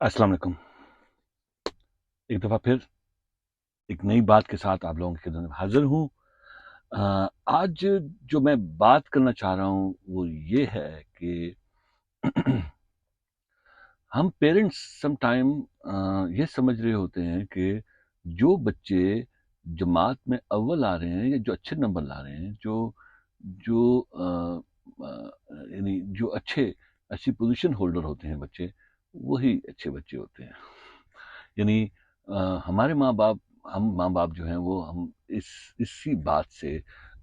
السلام علیکم۔ ایک دفعہ پھر ایک نئی بات کے ساتھ آپ لوگوں کی خدمت میں حاضر ہوں۔ آج جو میں بات کرنا چاہ رہا ہوں وہ یہ ہے کہ ہم پیرنٹس سم ٹائم یہ سمجھ رہے ہوتے ہیں کہ جو بچے جماعت میں اول آ رہے ہیں یا جو اچھے نمبر لا رہے ہیں، جو جو یعنی جو اچھی پوزیشن ہولڈر ہوتے ہیں بچے، وہی اچھے بچے ہوتے ہیں۔ یعنی ہمارے ہم ماں باپ جو ہیں وہ ہم اسی بات سے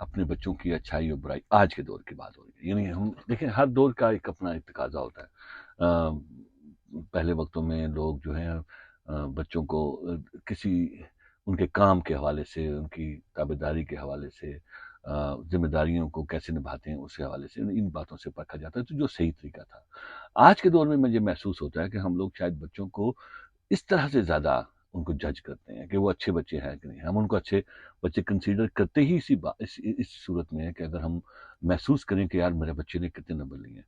اپنے بچوں کی اچھائی اور برائی، آج کے دور کی بات ہو رہی ہے، یعنی ہم دیکھیں ہر دور کا ایک اپنا ایک تقاضا ہوتا ہے۔ پہلے وقتوں میں لوگ جو ہیں بچوں کو کسی ان کے کام کے حوالے سے، ان کی تابعداری کے حوالے سے، ذمہ داریوں کو کیسے نبھاتے ہیں اس کے حوالے سے ان باتوں سے پرکھا جاتا ہے، تو جو صحیح طریقہ تھا۔ آج کے دور میں مجھے محسوس ہوتا ہے کہ ہم لوگ شاید بچوں کو اس طرح سے زیادہ ان کو جج کرتے ہیں کہ وہ اچھے بچے ہیں کہ نہیں۔ ہم ان کو اچھے بچے کنسیڈر کرتے ہی اس صورت میں ہے کہ اگر ہم محسوس کریں کہ یار میرے بچے نے کتنے نمبر لیے ہیں،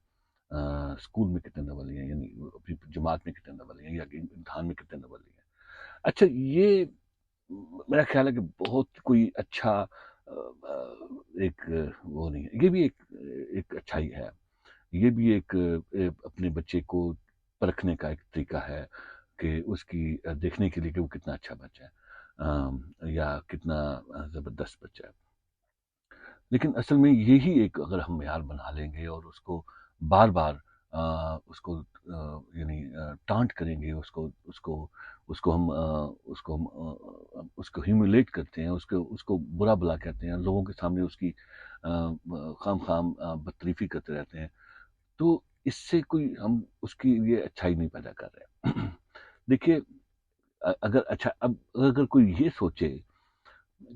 اسکول میں کتنے نمبر لیے ہیں، یعنی اپنی جماعت میں کتنے نمبر لیے ہیں یا امتحان میں کتنے نمبر لیے ہیں۔ اچھا، یہ میرا خیال ہے کہ بہت کوئی اچھا ایک وہ نہیں ہے، یہ بھی ایک اچھائی ہے، یہ بھی ایک اپنے بچے کو پرکھنے کا ایک طریقہ ہے کہ اس کی دیکھنے کے لیے کہ وہ کتنا اچھا بچہ ہے یا کتنا زبردست بچہ ہے۔ لیکن اصل میں یہی ایک اگر ہم معیار بنا لیں گے اور اس کو بار بار اس کو یعنی ٹانٹ کریں گے، اس کو ہیوملیٹ کرتے ہیں، اس کو برا بلا کہتے ہیں، لوگوں کے سامنے اس کی خام بدتریفی کرتے رہتے ہیں، تو اس سے کوئی ہم اس کی یہ اچھائی نہیں پیدا کر رہے۔ دیکھیے، اگر کوئی یہ سوچے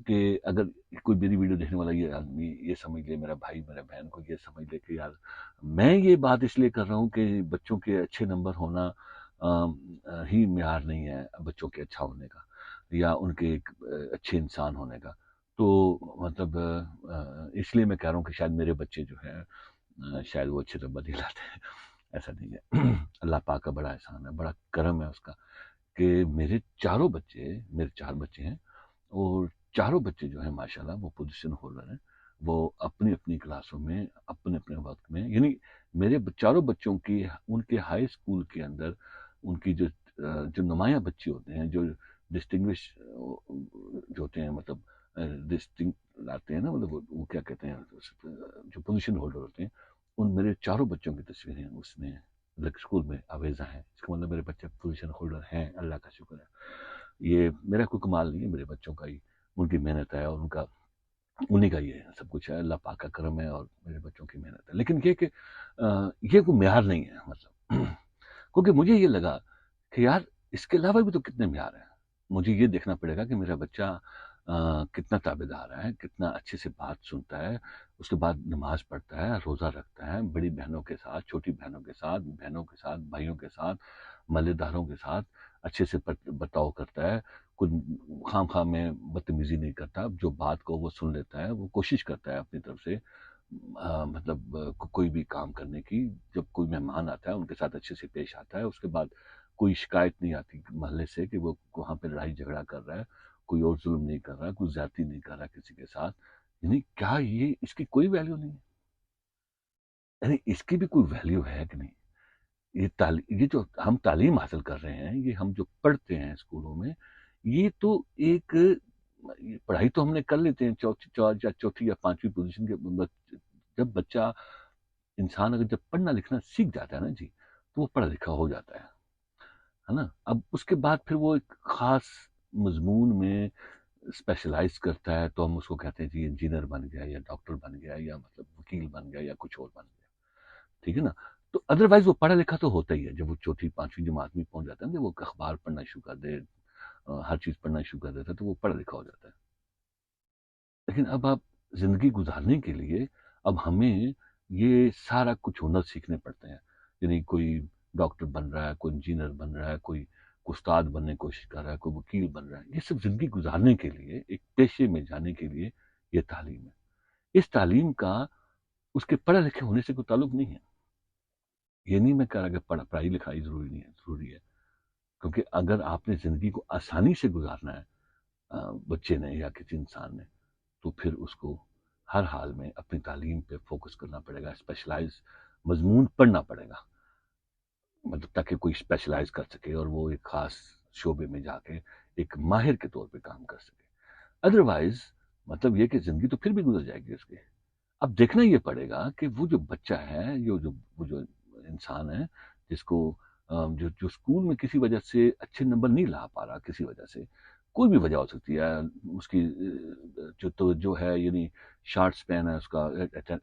کہ اگر کوئی میری ویڈیو دیکھنے والا یہ آدمی یہ سمجھ لے، میرا بھائی میرا بہن کو یہ سمجھ لے کہ یار میں یہ بات اس لیے کر رہا ہوں کہ بچوں کے اچھے نمبر ہونا ہی معیار نہیں ہے بچوں کے اچھا ہونے کا یا ان کے ایک اچھے انسان ہونے کا، تو مطلب اس لیے میں کہہ رہا ہوں کہ شاید میرے بچے جو ہیں شاید وہ اچھے نمبر نہیں لاتے ہیں۔ ایسا نہیں ہے، اللہ پاک کا بڑا احسان ہے، بڑا کرم ہے اس کا کہ میرے چار بچے ہیں اور چاروں بچے جو ہیں ماشاءاللہ وہ پوزیشن ہولڈر ہیں، وہ اپنی اپنی کلاسوں میں اپنے اپنے وقت میں، یعنی میرے چاروں بچوں کی ان کے ہائی اسکول کے اندر ان کی جو نمایاں بچے ہوتے ہیں، جو ڈسٹنگوش جو ہوتے ہیں، مطلب ڈسٹنگ لاتے ہیں نا، مطلب وہ کیا کہتے ہیں، جو پوزیشن ہولڈر ہوتے ہیں، ان میرے چاروں بچوں کی تصویریں اس میں اسکول میں آویزہ ہیں۔ اس کا مطلب میرے بچے پوزیشن ہولڈر ہیں، اللہ کا شکر ہے۔ یہ میرا کوئی کمال نہیں ہے، میرے بچوں کا ہی ان کی محنت ہے اور انہیں کا یہ سب کچھ ہے، اللہ پاک کا کرم ہے اور میرے بچوں کی محنت ہے۔ لیکن یہ کہ یہ کوئی معیار نہیں ہے، مطلب کیونکہ مجھے یہ لگا کہ یار اس کے علاوہ بھی تو کتنے معیار ہیں، مجھے یہ دیکھنا پڑے گا کہ میرا بچہ کتنا تابعدار ہے، کتنا اچھے سے بات سنتا ہے، اس کے بعد نماز پڑھتا ہے، روزہ رکھتا ہے، بڑی بہنوں کے ساتھ، چھوٹی بہنوں کے ساتھ، بھائیوں کے ساتھ، ملے داروں کے ساتھ اچھے سے برتاؤ کرتا ہے، کچھ خام خام میں بدتمیزی نہیں کرتا، جو بات کو وہ سن لیتا ہے، وہ کوشش کرتا ہے اپنی طرف سے مطلب کوئی بھی کام کرنے کی، جب کوئی مہمان آتا ہے ان کے ساتھ اچھے سے پیش آتا ہے، اس کے بعد کوئی شکایت نہیں آتی محلے سے کہ وہ وہاں پہ لڑائی جھگڑا کر رہا ہے، کوئی اور ظلم نہیں کر رہا ہے، کوئی زیادتی نہیں کر رہا ہے کسی کے ساتھ۔ یعنی کیا یہ اس کی کوئی ویلیو نہیں ہے؟ یعنی اس کی بھی کوئی ویلیو ہے کہ نہیں؟ یہ جو ہم تعلیم حاصل کر رہے ہیں، یہ ہم جو پڑھتے ہیں اسکولوں میں، یہ تو ایک پڑھائی تو ہم نے کر لیتے ہیں چوتھی یا پانچویں پوزیشن کے، جب بچہ انسان اگر جب پڑھنا لکھنا سیکھ جاتا ہے نا جی، تو وہ پڑھا لکھا ہو جاتا ہے نا۔ اب اس کے بعد پھر وہ ایک خاص مضمون میں اسپیشلائز کرتا ہے، تو ہم اس کو کہتے ہیں جی انجینئر بن گیا یا ڈاکٹر بن گیا یا مطلب وکیل بن گیا یا کچھ اور بن گیا، ٹھیک ہے نا۔ تو ادروائز وہ پڑھا لکھا تو ہوتا ہی ہے، جب وہ چوتھی پانچویں جماعت میں پہنچ جاتا ہے نا، وہ اخبار پڑھنا شروع کر دے، ہر چیز پڑھنا شروع کر دیتا ہے، تو وہ پڑھا لکھا ہو جاتا ہے۔ لیکن اب آپ زندگی گزارنے کے لیے اب ہمیں یہ سارا کچھ ہنر سیکھنے پڑتے ہیں، یعنی کوئی ڈاکٹر بن رہا ہے، کوئی انجینئر بن رہا ہے، کوئی استاد بننے کی کوشش کر رہا ہے، کوئی وکیل بن رہا ہے، یہ سب زندگی گزارنے کے لیے، ایک پیشے میں جانے کے لیے یہ تعلیم ہے۔ اس تعلیم کا اس کے پڑھے لکھے ہونے سے کوئی تعلق نہیں ہے۔ یہ نہیں میں کہہ رہا کہ پڑھائی لکھائی ضروری نہیں ہے، ضروری ہے، کیونکہ اگر آپ نے زندگی کو آسانی سے گزارنا ہے بچے نے یا کسی انسان نے، تو پھر اس کو ہر حال میں اپنی تعلیم پہ فوکس کرنا پڑے گا، اسپیشلائز مضمون پڑھنا پڑے گا، مطلب تاکہ کوئی اسپیشلائز کر سکے اور وہ ایک خاص شعبے میں جا کے ایک ماہر کے طور پہ کام کر سکے۔ ادروائز مطلب یہ کہ زندگی تو پھر بھی گزر جائے گی اس کی۔ اب دیکھنا یہ پڑے گا کہ وہ جو بچہ ہے، وہ جو انسان ہے جس کو جو اسکول میں کسی وجہ سے اچھے نمبر نہیں لا پا رہا، کسی وجہ سے کوئی بھی وجہ ہو سکتی ہے، اس کی جو توجہ ہے، یعنی شارٹ سپین ہے اس کا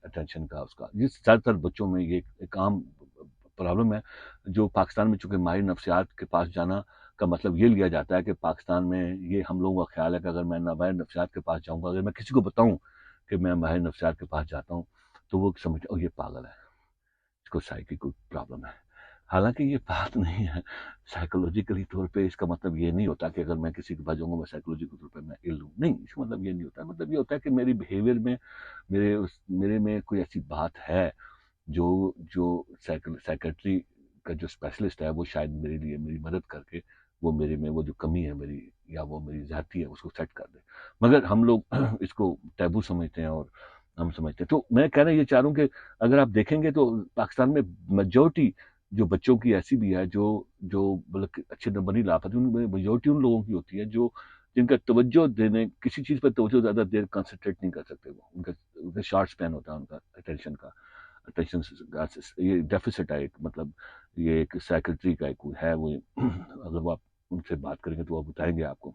اٹینشن کا، اس کا یہ زیادہ تر بچوں میں یہ ایک عام پرابلم ہے، جو پاکستان میں چونکہ ماہر نفسیات کے پاس جانا کا مطلب یہ لیا جاتا ہے کہ پاکستان میں یہ ہم لوگوں کا خیال ہے کہ اگر میں ماہر نفسیات کے پاس جاؤں گا، اگر میں کسی کو بتاؤں کہ میں ماہر نفسیات کے پاس جاتا ہوں تو وہ سمجھتے یہ پاگل ہے، اس کو سائیکی کوئی پرابلم ہے۔ حالانکہ یہ بات نہیں ہے، سائیکولوجیکلی طور پہ اس کا مطلب یہ نہیں ہوتا کہ اگر میں کسی کے پاس جاؤں گا میں سائیکولوجیکل طور پہ میں ill ہوں، نہیں، اس کا مطلب یہ نہیں ہوتا، مطلب یہ ہوتا ہے کہ میری بیہیویئر میں میرے میں کوئی ایسی بات ہے جو سائیکٹری کا جو اسپیشلسٹ ہے وہ شاید میرے لیے میری مدد کر کے وہ میرے میں وہ جو کمی ہے میری یا وہ میری ذاتی ہے اس کو سیٹ کر دے، مگر ہم لوگ اس کو ٹیبو سمجھتے ہیں اور ہم سمجھتے ہیں۔ تو میں کہنا یہ چاہ رہا ہوں کہ اگر آپ دیکھیں گے تو پاکستان میں میجورٹی جو بچوں کی ایسی بھی ہے جو بلکہ اچھے نمبر نہیں لا پاتے، ان میں میجورٹی ان لوگوں کی ہوتی ہے جو جن کا توجہ دینے کسی چیز پہ توجہ زیادہ دیر کنسنٹریٹ نہیں کر سکتے، وہ ان کا شارٹ سپین ہوتا ہے، ان کا اٹینشن یہ ڈیفیسٹ ہے، ایک مطلب یہ ایک سیکرٹری کا ایک ہے، وہ اگر وہ آپ ان سے بات کریں گے تو وہ بتائیں گے آپ کو،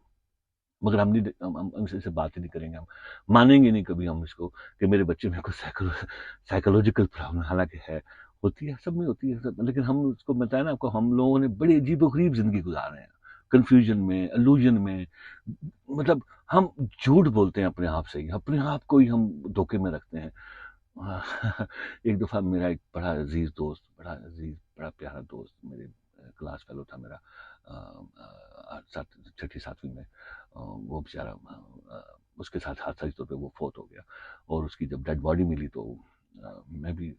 مگر ہم ان سے بات ہی نہیں کریں گے، ہم مانیں گے نہیں کبھی ہم اس کو کہ میرے بچے میں کوئی سائیکولوجیکل پرابلم، حالانکہ ہوتی ہے، سب میں ہوتی ہے، لیکن ہم اس کو بتائیں نا آپ کو، ہم لوگوں نے بڑی عجیب و غریب زندگی گزار رہے ہیں، کنفیوژن میں، الوژن میں، مطلب ہم جھوٹ بولتے ہیں اپنے آپ سے ہی، اپنے آپ کو ہی ہم دھوکے میں رکھتے ہیں۔ ایک دفعہ میرا ایک بڑا عزیز دوست، بڑا پیارا دوست، میرے کلاس فیلو تھا میرا، چھٹی ساتویں میں، وہ بیچارہ اس کے ساتھ حادثائی طور پہ وہ فوت ہو گیا، اور اس کی جب ڈیڈ باڈی ملی تو میں بھی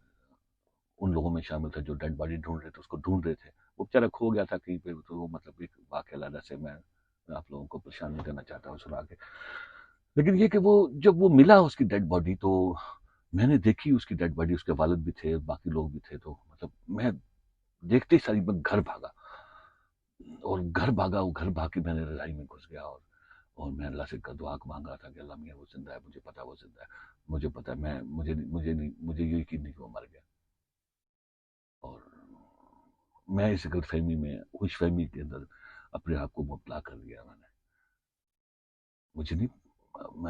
ان لوگوں میں شامل تھا جو ڈیڈ باڈی ڈھونڈ رہے تھے، اس کو ڈھونڈ رہے تھے، وہ بیچارہ کھو گیا تھا کہیں پہ، تو وہ مطلب ایک واقعہ علیحدہ سے میں آپ لوگوں کو پریشان نہیں کرنا چاہتا ہوں سنا کے، لیکن یہ کہ وہ جب وہ ملا اس کی ڈیڈ باڈی تو میں نے دیکھی اس کی ڈیڈ باڈی، اس کے والد بھی تھے، باقی لوگ بھی تھے، تو مطلب میں دیکھتے ہی ساری میں گھر بھاگا، اور گھر بھاگ کے میں نے رضائی میں گھس گیا، اور میں اللہ سے دعا مانگ رہا تھا کہ اللہ میاں وہ زندہ ہے، مجھے پتا وہ زندہ ہے، مجھے پتا، مجھے یہ یقین نہیں کہ وہ مر گیا، اور میں اس غلط فہمی میں، خوش فہمی کے اندر اپنے آپ کو مبتلا کر لیا میں نے،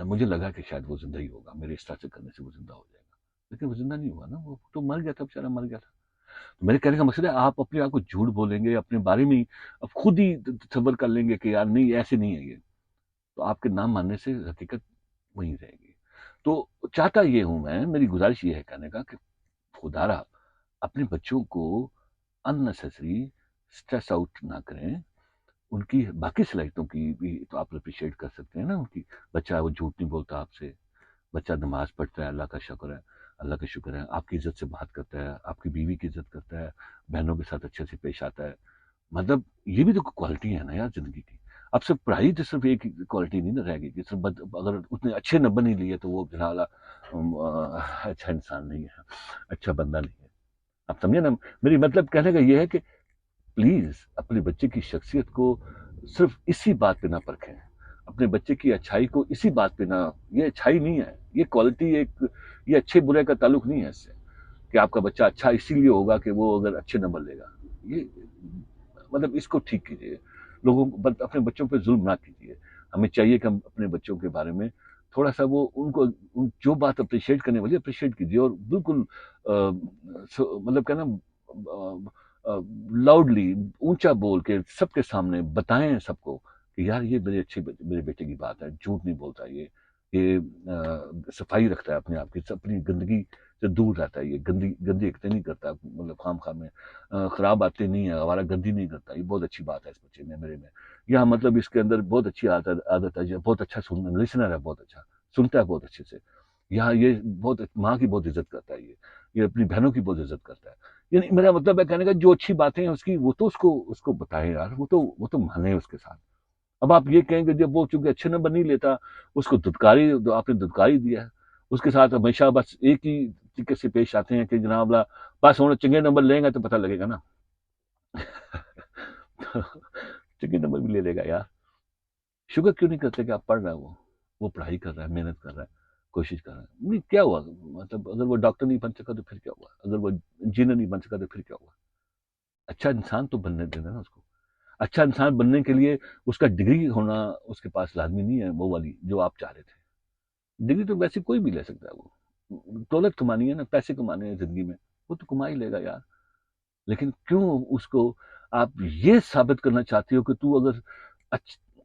مجھے لگا کہ شاید وہ زندہ ہی ہوگا، میرے اس طرح سے کرنے سے وہ زندہ ہو جائے گا، لیکن وہ زندہ نہیں ہوا نا، وہ تو مر گیا تھا، بیچارہ مر گیا تھا۔ تو میرے کہنے کا مقصد ہے آپ اپنے آپ کو جھوٹ بولیں گے اپنے بارے میں ہی، اب خود ہی تصور کر لیں گے کہ یار نہیں ایسے نہیں ہے یہ، تو آپ کے نام ماننے سے حقیقت وہیں رہے گی۔ تو چاہتا یہ ہوں میں، میری گزارش یہ ہے کہنے کا کہ خدا را اپنے بچوں کو اننیسیسری اسٹریس آؤٹ نہ کریں، ان کی باقی صلاحیتوں کی بھی تو آپ اپریشیٹ کر سکتے ہیں نا، ان کی بچہ وہ جھوٹ نہیں بولتا آپ سے، بچہ نماز پڑھتا ہے، اللہ کا شکر ہے، اللہ کا شکر ہے، آپ کی عزت سے بات کرتا ہے، آپ کی بیوی کی عزت کرتا ہے، بہنوں کے ساتھ اچھے سے پیش آتا ہے، مطلب یہ بھی تو کوالٹی ہے نا یار زندگی کی۔ اب صرف پڑھائی تو صرف ایک کوالٹی نہیں نہ رہ گئی کہ صرف اگر اتنے اچھے نمبر نہیں لیے تو وہ جنالا اچھا انسان نہیں ہے، اچھا بندہ نہیں ہے۔ اب سمجھے نا، میری مطلب کہنے کا یہ ہے کہ پلیز اپنے بچے کی شخصیت کو صرف اسی بات پہ نہ پرکھیں، اپنے بچے کی اچھائی کو اسی بات پہ نہ، یہ اچھائی نہیں ہے، یہ کوالٹی ایک، یہ اچھے برے کا تعلق نہیں ہے اس سے کہ آپ کا بچہ اچھا اسی لیے ہوگا کہ وہ اگر اچھے نمبر لے گا، یہ مطلب اس کو ٹھیک کیجیے، لوگوں کو اپنے بچوں پہ ظلم نہ کیجیے، ہمیں چاہیے کہ ہم اپنے بچوں کے بارے میں تھوڑا سا وہ ان کو جو بات اپریشیٹ کرنے والی اپریشیٹ کیجیے، اور بالکل مطلب کہنا لاؤڈلی اونچا بول کے سب کے سامنے بتائیں سب کو کہ یار یہ میرے بیٹے کی بات ہے، جھوٹ نہیں بولتا، یہ صفائی رکھتا ہے اپنے آپ کی، اپنی گندگی سے دور رہتا ہے، یہ گندی حرکتیں نہیں کرتا، مطلب خام خواہ میں خراب باتیں نہیں ہے، ہمارا گندی نہیں کرتا، یہ بہت اچھی بات ہے اس بچے میں، میرے میں، یا مطلب اس کے اندر بہت اچھی عادت ہے، بہت اچھا سننا، لسنر ہے، بہت اچھا سنتا ہے، بہت اچھے سے، یا یہ بہت ماں کی بہت عزت کرتا ہے، یہ اپنی بہنوں کی بہت عزت کرتا ہے، یعنی میرا مطلب ہے کہنے کا جو اچھی باتیں ہیں اس کی وہ تو اس کو بتائیں یار، وہ تو مانے اس کے ساتھ. اب آپ یہ کہیں کہ جب وہ چونکہ اچھے نمبر نہیں لیتا اس کو دھتکاری، آپ نے دھتکاری دیا ہے اس کے ساتھ، ہمیشہ بس ایک ہی طریقے سے پیش آتے ہیں کہ جناب لا بس ہوں چنگے نمبر لیں گے تو پتہ لگے گا نا. چنگے نمبر بھی لے لے گا یار. شکر کیوں نہیں کرتے کہ آپ پڑھ رہا ہے، وہ پڑھائی کر رہا ہے، محنت کر رہا ہے، کوشش کر رہا ہے. نہیں کیا ہوا، مطلب اگر وہ ڈاکٹر نہیں بن سکا تو پھر کیا ہوا، اگر وہ انجینئر نہیں بن سکا تو پھر کیا ہوا. اچھا انسان تو بننے دینا نا اس کو. اچھا انسان بننے کے لیے اس کا ڈگری ہونا اس کے پاس لازمی نہیں ہے، وہ والی جو آپ چاہ رہے تھے. ڈگری تو ویسے کوئی بھی لے سکتا ہے، وہ دولت کمانی ہے نا، پیسے کمانے ہیں زندگی میں، وہ تو کما ہی لے گا یار. لیکن کیوں اس کو آپ یہ ثابت کرنا چاہتے ہو کہ تو اگر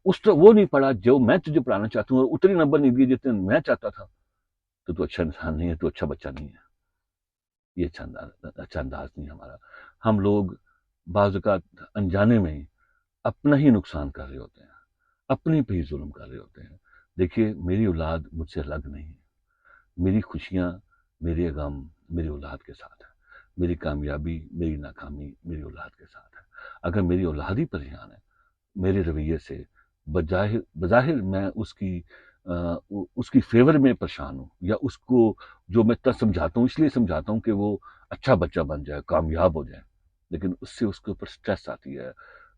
اس طرح وہ نہیں پڑھا جو میں تجھے پڑھانا چاہتا ہوں اور اتنے نمبر نہیں دیے جتنے میں چاہتا تھا تو اچھا انسان نہیں ہے، تو اچھا بچہ نہیں ہے. یہ اچھا انداز نہیں ہمارا. ہم لوگ بعض اوقات انجانے میں ہی اپنا ہی نقصان کر رہے ہوتے ہیں، اپنے پہ ہی ظلم کر رہے ہوتے ہیں. دیکھیے میری اولاد مجھ سے الگ نہیں ہے. میری خوشیاں، میرے غم میری اولاد کے ساتھ ہے. میری کامیابی میری ناکامی میری اولاد کے ساتھ ہے. اگر میری اولاد ہی پریشان ہے میرے رویے سے، بظاہر میں اس کی فیور میں پریشان ہوں، یا اس کو جو میں سمجھاتا ہوں اس لیے سمجھاتا ہوں کہ وہ اچھا بچہ بن جائے، کامیاب ہو جائے، لیکن اس سے اس کے اوپر سٹریس آتی ہے.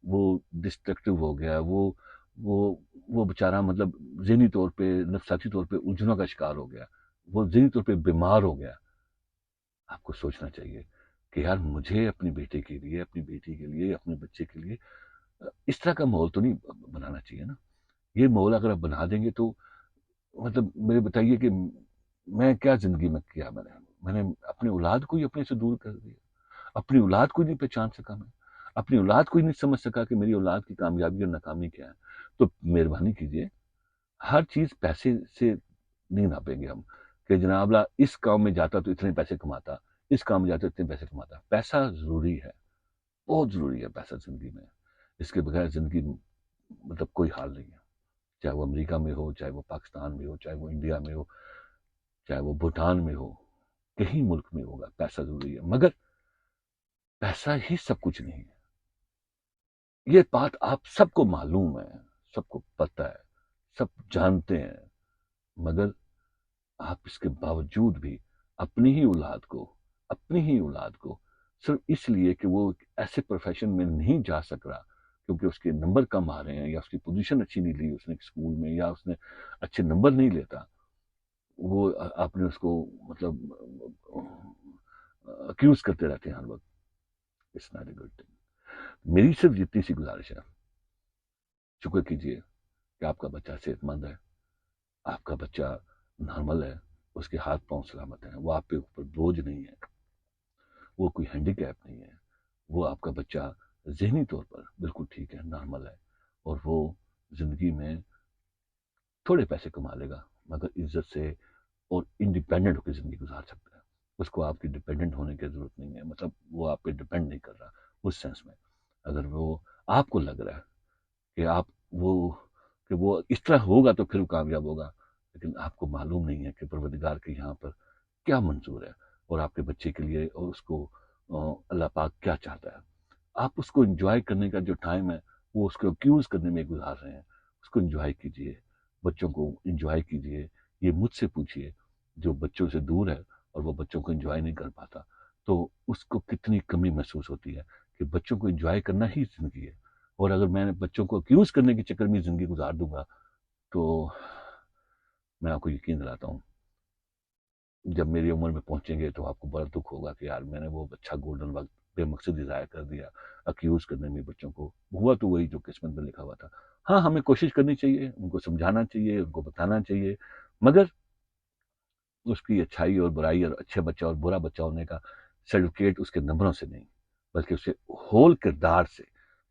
وہ ڈسٹرکٹیو ہو گیا، وہ بیچارہ مطلب ذہنی طور پہ نفسیاتی طور پہ الجھنوں کا شکار ہو گیا، وہ ذہنی طور پہ بیمار ہو گیا. آپ کو سوچنا چاہیے کہ یار مجھے اپنے بیٹے کے لیے، اپنی بیٹی کے لیے، اپنے بچے کے لیے اس طرح کا ماحول تو نہیں بنانا چاہیے نا. یہ ماحول اگر آپ بنا دیں گے تو مطلب مجھے بتائیے کہ میں کیا زندگی میں کیا، میں نے اپنی اولاد کو ہی اپنے سے دور کر دیا. اپنی اولاد کو ہی نہیں پہچان سکا، میں اپنی اولاد کو ہی نہیں سمجھ سکا کہ میری اولاد کی کامیابی اور ناکامی کیا ہے. تو مہربانی کیجیے، ہر چیز پیسے سے نہیں ناپیں گے ہم کہ جناب لا اس کام میں جاتا تو اتنے پیسے کماتا، اس کام میں جاتا تو اتنے پیسے کماتا. پیسہ ضروری ہے، بہت ضروری ہے پیسہ زندگی میں. اس کے بغیر زندگی مطلب کوئی حال نہیں ہے. چاہے وہ امریکہ میں ہو، چاہے وہ پاکستان میں ہو، چاہے وہ انڈیا میں ہو، چاہے وہ بھوٹان میں ہو، کہیں ملک میں ہوگا پیسہ ضروری ہے. مگر پیسہ ہی سب کچھ نہیں ہے. یہ بات آپ سب کو معلوم ہے، سب کو پتہ ہے، سب جانتے ہیں. مگر آپ اس کے باوجود بھی اپنی ہی اولاد کو صرف اس لیے کہ وہ ایسے پروفیشن میں نہیں جا سک رہا کیونکہ اس کے نمبر کم آ رہے ہیں، یا اس کی پوزیشن اچھی نہیں لی اس نے اسکول میں، یا اس نے اچھے نمبر نہیں لیتا، وہ آپ نے اس کو مطلب اکیوز کرتے رہتے ہیں ہر وقت. It's not a good thing. میری صرف اتنی سی گزارش ہے، شکر کیجیے کہ آپ کا بچہ صحت مند ہے، آپ کا بچہ نارمل ہے، اس کے ہاتھ پاؤں سلامت ہیں، وہ آپ کے اوپر بوجھ نہیں ہے، وہ کوئی ہینڈی کیپ نہیں ہے. وہ آپ کا بچہ ذہنی طور پر بالکل ٹھیک ہے، نارمل ہے، اور وہ زندگی میں تھوڑے پیسے کما لے گا مگر عزت سے اور انڈیپینڈنٹ ہو کے زندگی گزار سکتا ہے. اس کو آپ کی ڈیپینڈنٹ ہونے کی ضرورت نہیں ہے، مطلب وہ آپ پہ ڈیپینڈ نہیں کر رہا اس سینس میں. اگر وہ آپ کو لگ رہا ہے کہ وہ اس طرح ہوگا تو پھر وہ کامیاب ہوگا، لیکن آپ کو معلوم نہیں ہے کہ پروردگار کے یہاں پر کیا منظور ہے اور آپ کے بچے کے لیے، اور اس کو اللہ پاک کیا چاہتا ہے. آپ اس کو انجوائے کرنے کا جو ٹائم ہے وہ اس کو ایکیوز کرنے میں گزار رہے ہیں. اس کو انجوائے کیجیے، بچوں کو انجوائے کیجیے. یہ مجھ سے پوچھیے جو بچوں سے دور ہے اور وہ بچوں کو انجوائے نہیں کر پاتا تو اس کو کتنی کمی محسوس ہوتی ہے کہ بچوں کو انجوائے کرنا ہی زندگی ہے. اور اگر میں بچوں کو ایکیوز کرنے کے چکر میں زندگی گزار دوں گا تو میں آپ کو یقین دلاتا ہوں جب میری عمر میں پہنچیں گے تو آپ کو بڑا دکھ ہوگا کہ یار میں نے وہ اچھا گولڈن وقت بے مقصد ضائع کر دیا اکیوز کرنے میں بچوں کو. ہوا تو وہی جو قسمت میں لکھا ہوا تھا. ہاں ہمیں کوشش کرنی چاہیے، ان کو سمجھانا چاہیے، ان کو بتانا چاہیے، مگر اس کی اچھائی اور برائی اور اچھے بچہ اور برا بچہ ہونے کا سرٹیفکیٹ اس کے نمبروں سے نہیں بلکہ اسے ہول کردار سے،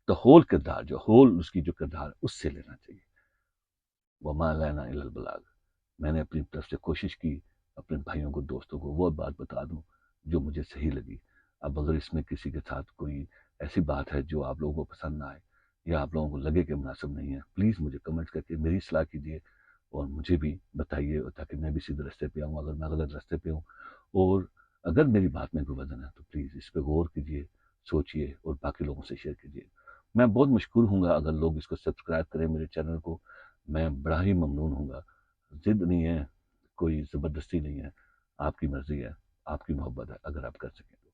تو ہول کردار جو ہول اس کی جو کردار اس سے لینا چاہیے. وما علینا الا البلاغ. میں نے اپنی طرف سے کوشش کی اپنے بھائیوں کو، دوستوں کو وہ بات بتا دوں جو مجھے صحیح لگی. اب اگر اس میں کسی کے ساتھ کوئی ایسی بات ہے جو آپ لوگوں کو پسند نہ آئے یا آپ لوگوں کو لگے کہ مناسب نہیں ہے، پلیز مجھے کمنٹ کر کے میری اصلاح کیجیے اور مجھے بھی بتائیے تاکہ میں بھی سیدھے راستے پہ آؤں اگر میں غلط راستے پہ ہوں. اور اگر میری بات میں کوئی وزن ہے تو پلیز اس پہ غور کیجیے، سوچیے اور باقی لوگوں سے شیئر کیجیے۔ میں بہت مشکور ہوں گا اگر لوگ اس کو سبسکرائب کریں میرے چینل کو، میں بڑا ہی ممنون ہوں گا۔ ضد نہیں ہے، کوئی زبردستی نہیں ہے، آپ کی مرضی ہے، آپ کی محبت ہے، اگر آپ کر سکیں تو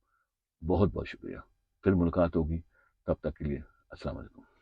بہت بہت شکریہ۔ پھر ملاقات ہوگی، تب تک کے لیے السلام علیکم۔